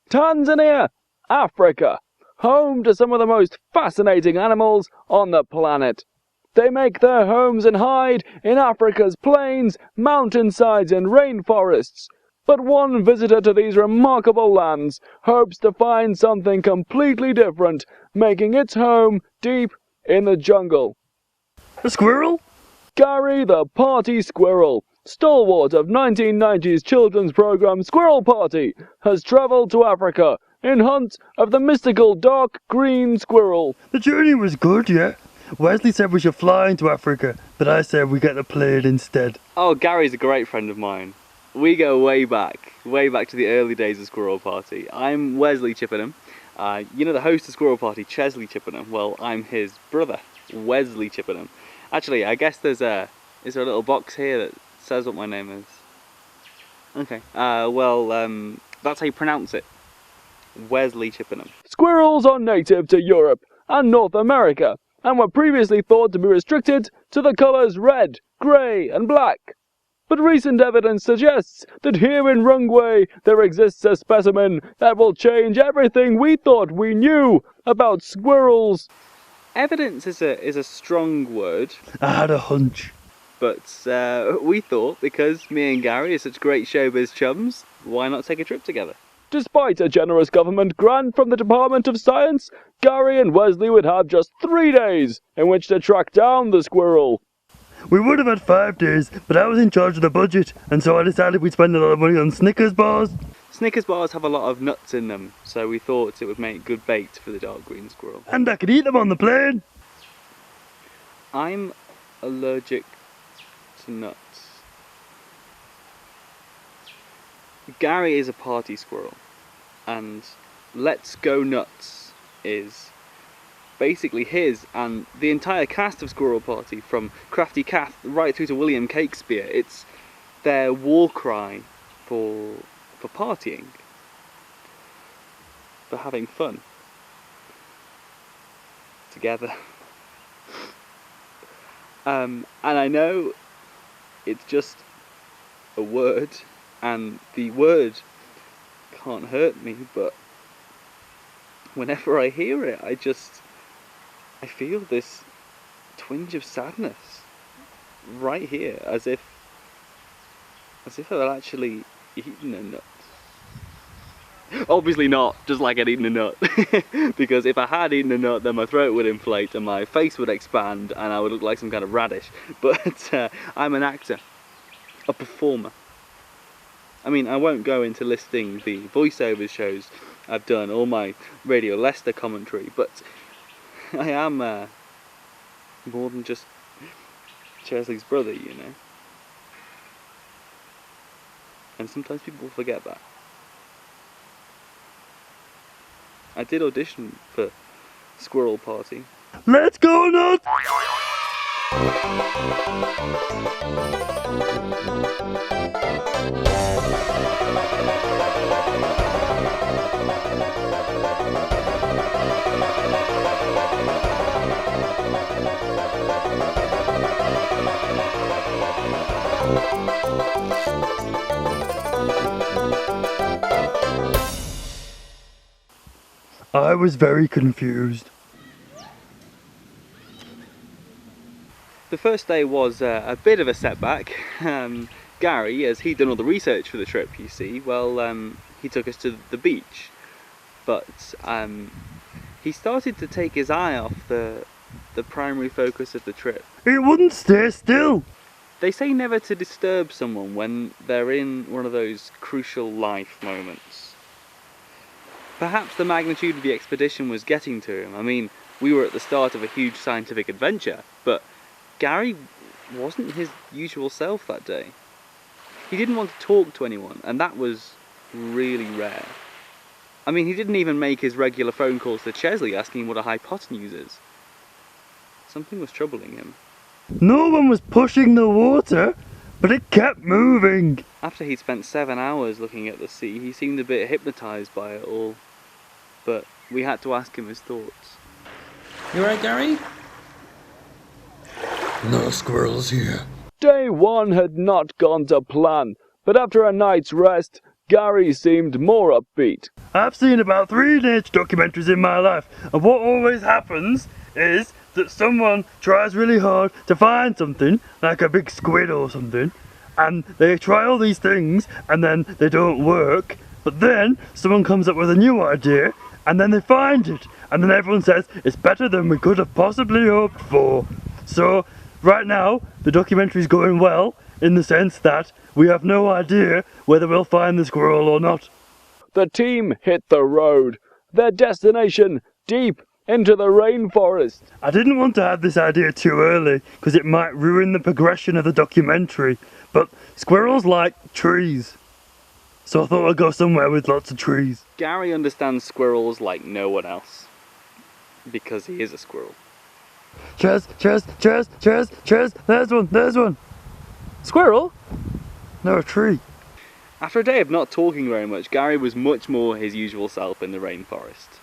Tanzania, Africa, home to some of the most fascinating animals on the planet. They make their homes and hide in Africa's plains, mountainsides and rainforests. But one visitor to these remarkable lands hopes to find something completely different, making its home deep in the jungle. A squirrel? Gary the Party Squirrel, stalwart of 1990s children's program Squirrel Party, has travelled to Africa in hunt of the mystical Dark Green Squirrel. The journey was good, yeah. Wesley said we should fly into Africa, but I said we get to play it instead. Oh, Gary's a great friend of mine. We go way back to the early days of Squirrel Party. I'm Wesley Chippenham. You know the host of Squirrel Party, Chesley Chippenham? Well, I'm his brother, Wesley Chippenham. Actually, I guess is there a little box here that says what my name is? Okay, that's how you pronounce it. Wesley Chippenham. Squirrels are native to Europe and North America, and were previously thought to be restricted to the colours red, grey and black. But recent evidence suggests that here in Rungwe there exists a specimen that will change everything we thought we knew about squirrels. Evidence is a strong word. I had a hunch. But we thought, because me and Gary are such great showbiz chums, why not take a trip together? Despite a generous government grant from the Department of Science, Gary and Wesley would have just 3 days in which to track down the squirrel. We would have had 5 days, but I was in charge of the budget, and so I decided we'd spend a lot of money on Snickers bars. Snickers bars have a lot of nuts in them, so we thought it would make good bait for the dark green squirrel. And I could eat them on the plane. I'm allergic to nuts. Gary is a party squirrel, and Let's Go Nuts is basically his and the entire cast of Squirrel Party, from Crafty Kath right through to William Cakespeare. It's their war cry for partying, for having fun together. And I know it's just a word, and the word can't hurt me, but whenever I hear it, I feel this twinge of sadness right here, as if I'd actually eaten a nut. Obviously not, just like I'd eaten a nut. Because if I had eaten a nut, then my throat would inflate and my face would expand and I would look like some kind of radish. But I'm an actor, a performer. I mean, I won't go into listing the voiceover shows I've done, or my Radio Leicester commentary, but I am more than just Chesley's brother, you know. And sometimes people forget that. I did audition for Squirrel Party. Let's go nuts! I was very confused. The first day was a bit of a setback. Gary, as he'd done all the research for the trip, you see, well, he took us to the beach. But he started to take his eye off the primary focus of the trip. It wouldn't stay still. They say never to disturb someone when they're in one of those crucial life moments. Perhaps the magnitude of the expedition was getting to him. I mean, we were at the start of a huge scientific adventure, but Gary wasn't his usual self that day. He didn't want to talk to anyone, and that was really rare. I mean, he didn't even make his regular phone calls to Chesley asking what a hypotenuse is. Something was troubling him. No one was pushing the water, but it kept moving. After he'd spent 7 hours looking at the sea, he seemed a bit hypnotised by it all. But we had to ask him his thoughts. You alright, Gary? No squirrels here. Day 1 had not gone to plan, but after a night's rest, Gary seemed more upbeat. I've seen about 3 nature documentaries in my life, and what always happens is that someone tries really hard to find something, like a big squid or something, and they try all these things, and then they don't work, but then someone comes up with a new idea, and then they find it, and then everyone says it's better than we could have possibly hoped for. So, right now, the documentary's going well, in the sense that we have no idea whether we'll find the squirrel or not. The team hit the road, their destination deep into the rainforest. I didn't want to have this idea too early, because it might ruin the progression of the documentary, but squirrels like trees. So I thought I'd go somewhere with lots of trees. Gary understands squirrels like no one else, because he is a squirrel. Cheers, cheers, cheers, cheers, cheers, there's one. Squirrel? No, a tree. After a day of not talking very much, Gary was much more his usual self in the rainforest.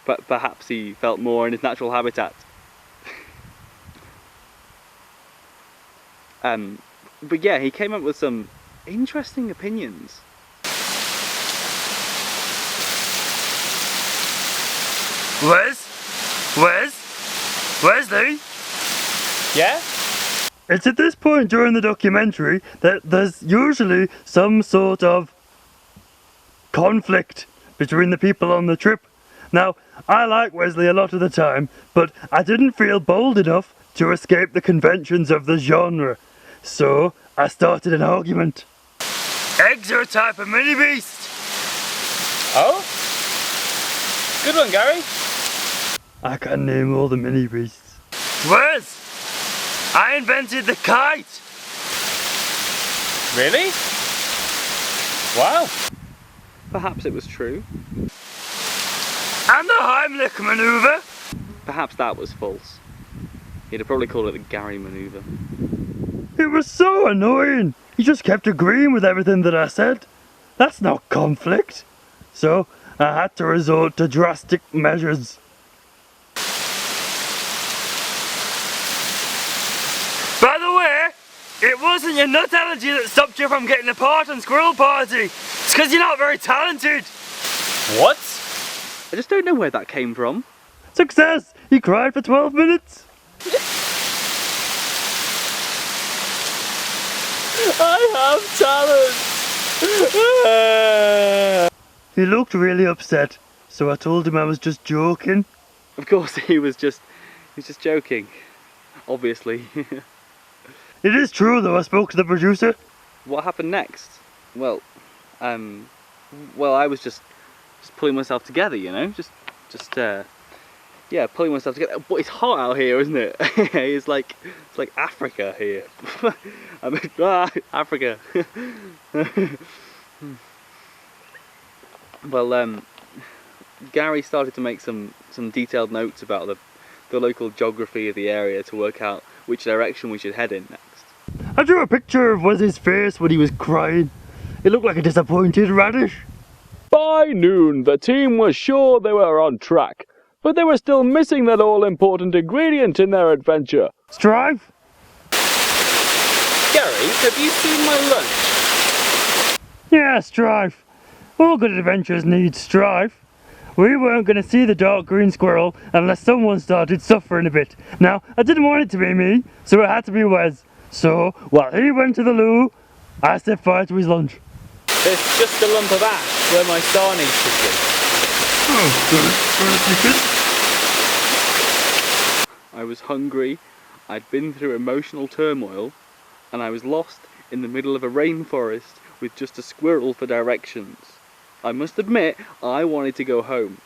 But perhaps he felt more in his natural habitat. But yeah, he came up with some interesting opinions. Wesley? Yeah? It's at this point during the documentary that there's usually some sort of conflict between the people on the trip. Now, I like Wesley a lot of the time, but I didn't feel bold enough to escape the conventions of the genre. So, I started an argument. Eggs are a type of mini beast. Oh? Good one, Gary. I can name all the mini beasts. Wes! I invented the kite! Really? Wow. Perhaps it was true. And the Heimlich maneuver! Perhaps that was false. He'd have probably called it the Gary maneuver. It was so annoying! He just kept agreeing with everything that I said. That's not conflict. So, I had to resort to drastic measures. By the way, it wasn't your nut allergy that stopped you from getting a part on Squirrel Party. It's because you're not very talented. What? I just don't know where that came from. Success! He cried for 12 minutes. I have talent! He looked really upset, so I told him I was just joking. Of course he was just joking. Obviously. It is true though, I spoke to the producer. What happened next? Well, I was just pulling myself together, you know, yeah, pulling myself together. But it's hot out here, isn't it? it's like Africa here. I mean, Africa. Well, Gary started to make some detailed notes about the local geography of the area to work out which direction we should head in next. I drew a picture of Wes's face when he was crying. It looked like a disappointed radish. By noon, the team was sure they were on track, but they were still missing that all-important ingredient in their adventure. Strife? Gary, have you seen my lunch? Yeah, strife. All good adventures need strife. We weren't going to see the Dark Green Squirrel unless someone started suffering a bit. Now, I didn't want it to be me, so it had to be Wes. So, while he went to the loo, I set fire to his lunch. There's just a lump of ash where my star needs to be. I was hungry, I'd been through emotional turmoil, and I was lost in the middle of a rainforest with just a squirrel for directions. I must admit, I wanted to go home.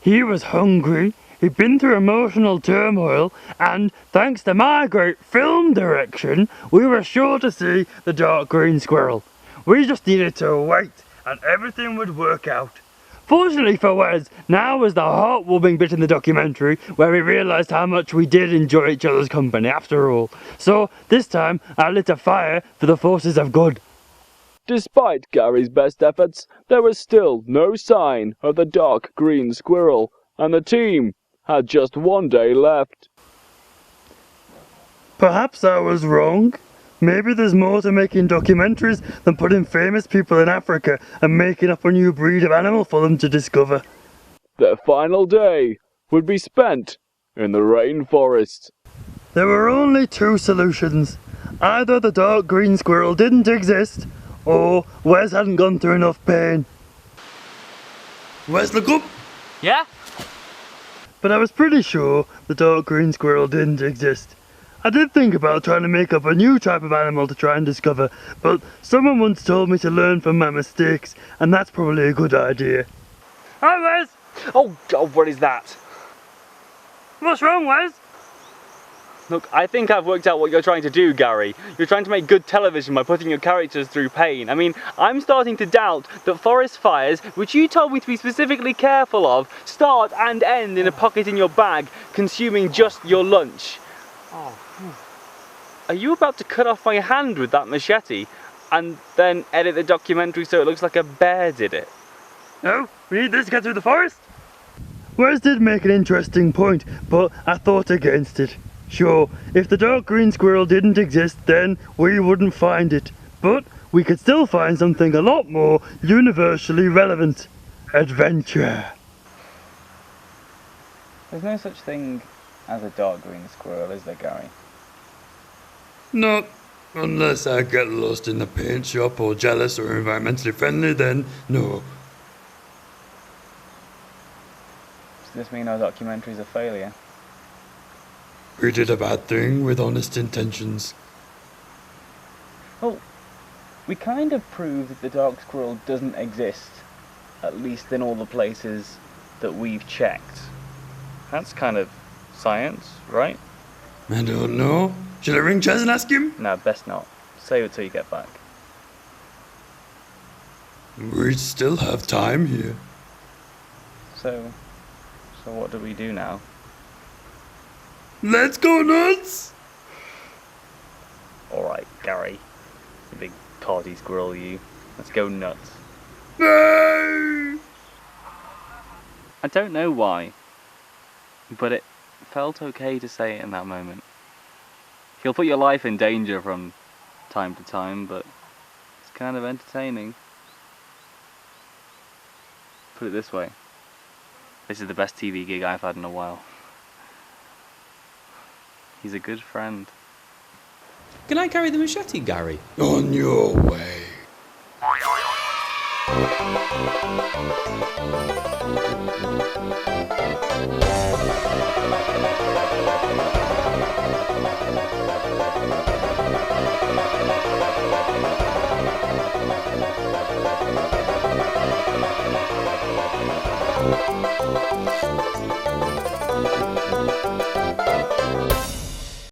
He was hungry, he'd been through emotional turmoil, and thanks to my great film direction, we were sure to see the Dark Green Squirrel. We just needed to wait, and everything would work out. Fortunately for Wes, now was the heartwarming bit in the documentary where we realised how much we did enjoy each other's company after all. So, this time, I lit a fire for the forces of good. Despite Gary's best efforts, there was still no sign of the Dark Green Squirrel, and the team had just one day left. Perhaps I was wrong. Maybe there's more to making documentaries than putting famous people in Africa and making up a new breed of animal for them to discover. Their final day would be spent in the rainforest. There were only two solutions. Either the dark green squirrel didn't exist, or Wes hadn't gone through enough pain. Wes, look up! Yeah? But I was pretty sure the dark green squirrel didn't exist. I did think about trying to make up a new type of animal to try and discover, but someone once told me to learn from my mistakes, and that's probably a good idea. Hi, Wes! Oh, God, what is that? What's wrong, Wes? Look, I think I've worked out what you're trying to do, Gary. You're trying to make good television by putting your characters through pain. I mean, I'm starting to doubt that forest fires, which you told me to be specifically careful of, start and end in a pocket in your bag, consuming just your lunch. Are you about to cut off my hand with that machete and then edit the documentary so it looks like a bear did it? No, we need this to get through the forest. Wes did make an interesting point, but I thought against it. Sure, if the dark green squirrel didn't exist, then we wouldn't find it. But we could still find something a lot more universally relevant. Adventure. There's no such thing as a dark green squirrel, is there, Gary? Not unless I get lost in the paint shop or jealous or environmentally friendly, then no. Does this mean our documentary's a failure? We did a bad thing with honest intentions. Well, we kind of proved that the dark squirrel doesn't exist, at least in all the places that we've checked. That's kind of science, right? I don't know. Should I ring Chaz and ask him? No, best not. Save it till you get back. We still have time here. So what do we do now? Let's go nuts! Alright, Gary. You big party squirrel, you. Let's go nuts. No! I don't know why, but it felt okay to say it in that moment. You'll put your life in danger from time to time, but it's kind of entertaining. Put it this way. This is the best TV gig I've had in a while. He's a good friend. Can I carry the machete, Gary? On your way.